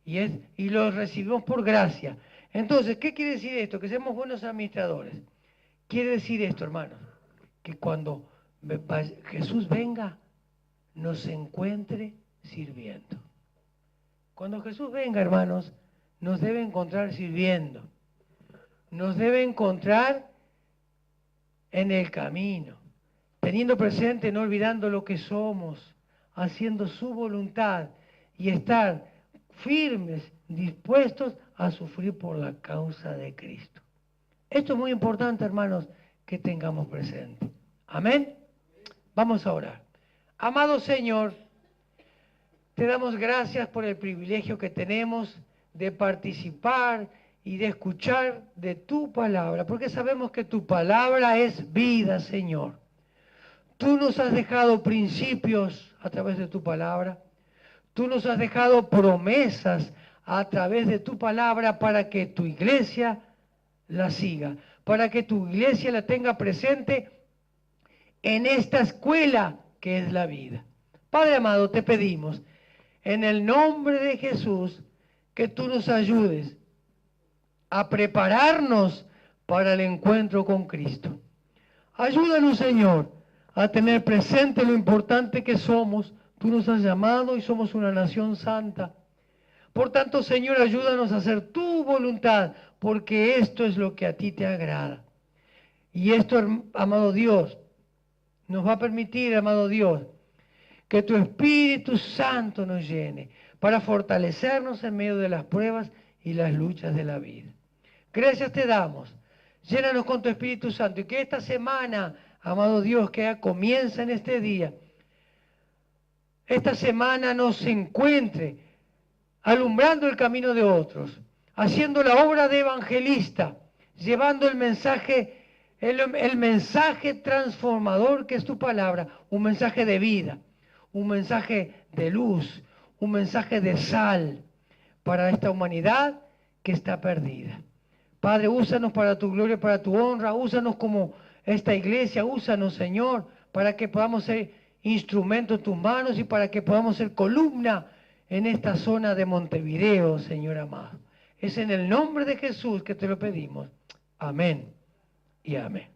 Y los recibimos por gracia. Entonces, ¿qué quiere decir esto? Que seamos buenos administradores. Quiere decir esto, hermanos, que cuando Jesús venga, nos encuentre sirviendo. Cuando Jesús venga, hermanos, nos debe encontrar sirviendo. Nos debe encontrar en el camino, teniendo presente, no olvidando lo que somos, haciendo su voluntad y estar firmes, dispuestos a sufrir por la causa de Cristo. Esto es muy importante, hermanos, que tengamos presente. Amén. Vamos a orar. Amado Señor, te damos gracias por el privilegio que tenemos de participar y de escuchar de tu palabra, porque sabemos que tu palabra es vida, Señor. Tú nos has dejado principios a través de tu palabra. Tú nos has dejado promesas a través de tu palabra para que tu iglesia la siga, para que tu iglesia la tenga presente en esta escuela que es la vida. Padre amado, te pedimos, en el nombre de Jesús, que tú nos ayudes a prepararnos para el encuentro con Cristo. Ayúdanos, Señor, a tener presente lo importante que somos. Tú nos has llamado y somos una nación santa. Por tanto, Señor, ayúdanos a hacer tu voluntad, porque esto es lo que a ti te agrada. Y esto, amado Dios, nos va a permitir, amado Dios, que tu Espíritu Santo nos llene para fortalecernos en medio de las pruebas y las luchas de la vida. Gracias te damos. Llénanos con tu Espíritu Santo y que esta semana, amado Dios, que ya comienza en este día, esta semana nos encuentre alumbrando el camino de otros, haciendo la obra de evangelista, llevando el mensaje transformador que es tu palabra, un mensaje de vida, un mensaje de luz, un mensaje de sal para esta humanidad que está perdida. Padre, úsanos para tu gloria, para tu honra, úsanos como esta iglesia, úsanos, Señor, para que podamos ser instrumentos en tus manos y para que podamos ser columna en esta zona de Montevideo, Señor amado. Es en el nombre de Jesús que te lo pedimos. Amén y amén.